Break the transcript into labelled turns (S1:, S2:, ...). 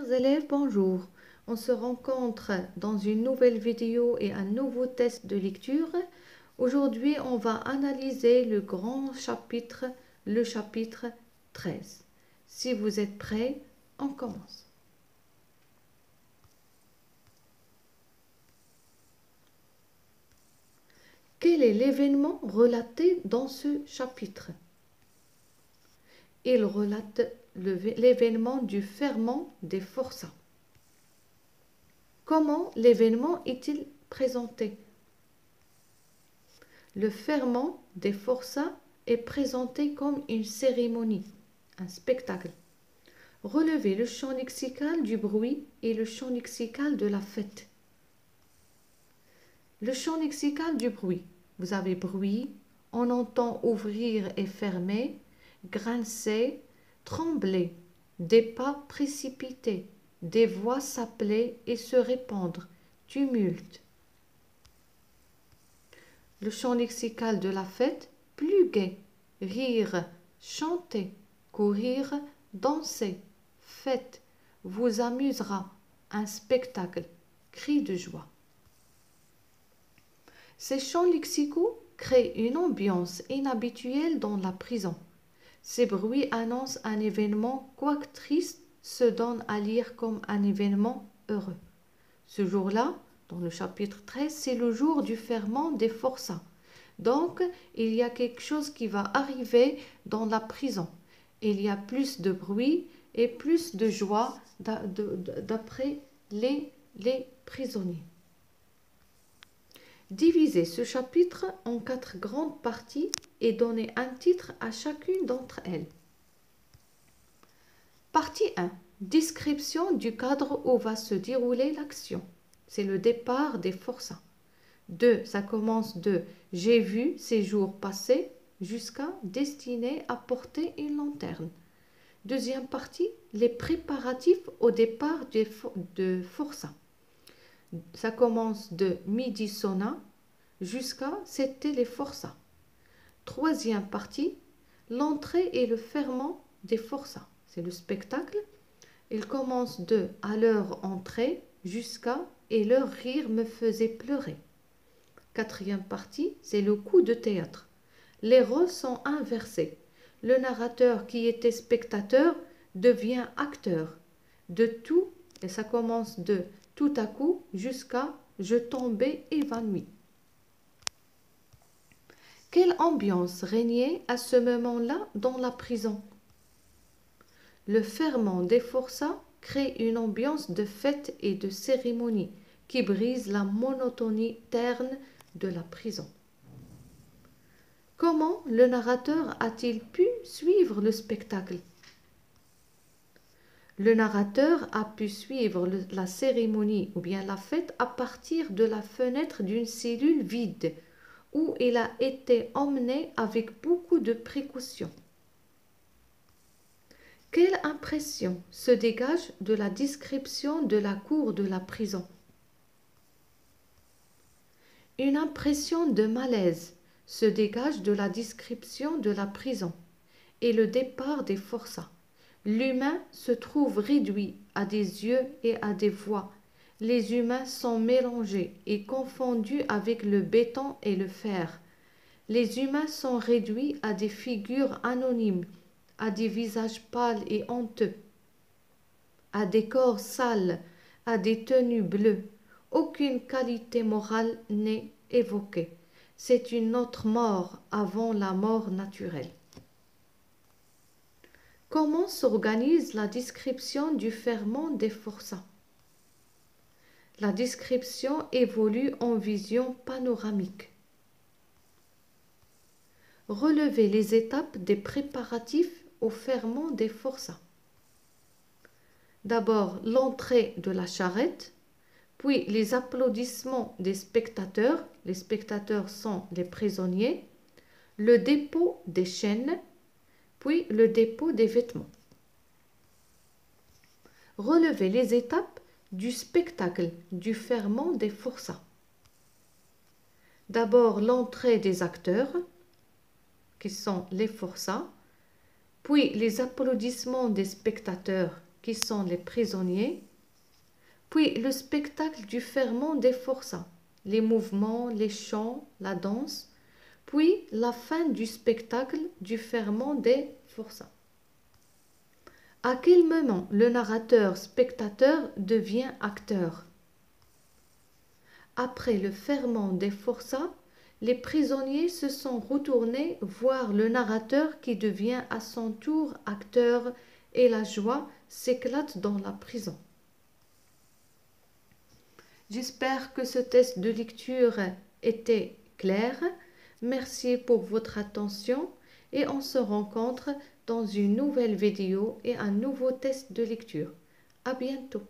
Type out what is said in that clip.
S1: Chers élèves, bonjour. On se rencontre dans une nouvelle vidéo et un nouveau test de lecture. Aujourd'hui, on va analyser le grand chapitre, le chapitre 13. Si vous êtes prêts, on commence. Quel est l'événement relaté dans ce chapitre? Il relate l'événement du ferment des forçats. Comment l'événement est-il présenté? Le ferment des forçats est présenté comme une cérémonie, un spectacle. Relevez le champ lexical du bruit et le champ lexical de la fête. Le champ lexical du bruit. Vous avez bruit, on entend ouvrir et fermer, grincer, trembler, des pas précipités, des voix s'appeler et se répandre, tumulte. Le champ lexical de la fête, plus gai, rire, chanter, courir, danser, fête, vous amusera, un spectacle, cri de joie. Ces champs lexicaux créent une ambiance inhabituelle dans la prison. Ces bruits annoncent un événement, quoique triste, se donne à lire comme un événement heureux. Ce jour-là, dans le chapitre 13, c'est le jour du ferment des forçats. Donc, il y a quelque chose qui va arriver dans la prison. Il y a plus de bruit et plus de joie d'après les prisonniers. Divisez ce chapitre en 4 grandes parties et donnez un titre à chacune d'entre elles. Partie 1. Description du cadre où va se dérouler l'action. C'est le départ des forçats. 2. Ça commence de « J'ai vu ces jours passés » jusqu'à « Destiné à porter une lanterne ». Deuxième partie, les préparatifs au départ de forçats. Ça commence de « Midi sonna » jusqu'à « C'était les forçats ». Troisième partie, l'entrée et le ferment des forçats. C'est le spectacle. Il commence de « À leur entrée » jusqu'à « Et leur rire me faisait pleurer ». Quatrième partie, c'est le coup de théâtre. Les rôles sont inversés. Le narrateur qui était spectateur devient acteur. De tout, et ça commence de tout à coup jusqu'à je tombais évanoui. Quelle ambiance régnait à ce moment-là dans la prison? Le ferment des forçats crée une ambiance de fête et de cérémonie qui brise la monotonie terne de la prison. Comment le narrateur a-t-il pu suivre le spectacle? Le narrateur a pu suivre la cérémonie ou bien la fête à partir de la fenêtre d'une cellule vide où il a été emmené avec beaucoup de précautions. Quelle impression se dégage de la description de la cour de la prison? Une impression de malaise se dégage de la description de la prison et le départ des forçats. L'humain se trouve réduit à des yeux et à des voix. Les humains sont mélangés et confondus avec le béton et le fer. Les humains sont réduits à des figures anonymes, à des visages pâles et honteux, à des corps sales, à des tenues bleues. Aucune qualité morale n'est évoquée. C'est une autre mort avant la mort naturelle. Comment s'organise la description du ferment des forçats? La description évolue en vision panoramique. Relevez les étapes des préparatifs au ferment des forçats. D'abord l'entrée de la charrette, puis les applaudissements des spectateurs, les spectateurs sont les prisonniers, le dépôt des chaînes, puis le dépôt des vêtements. Relevez les étapes du spectacle du ferment des forçats. D'abord l'entrée des acteurs, qui sont les forçats, puis les applaudissements des spectateurs, qui sont les prisonniers, puis le spectacle du ferment des forçats, les mouvements, les chants, la danse, puis la fin du spectacle du ferment des forçats. À quel moment le narrateur-spectateur devient acteur? Après le ferment des forçats, les prisonniers se sont retournés voir le narrateur qui devient à son tour acteur et la joie s'éclate dans la prison. J'espère que ce test de lecture était clair. Merci pour votre attention et on se rencontre dans une nouvelle vidéo et un nouveau test de lecture. À bientôt.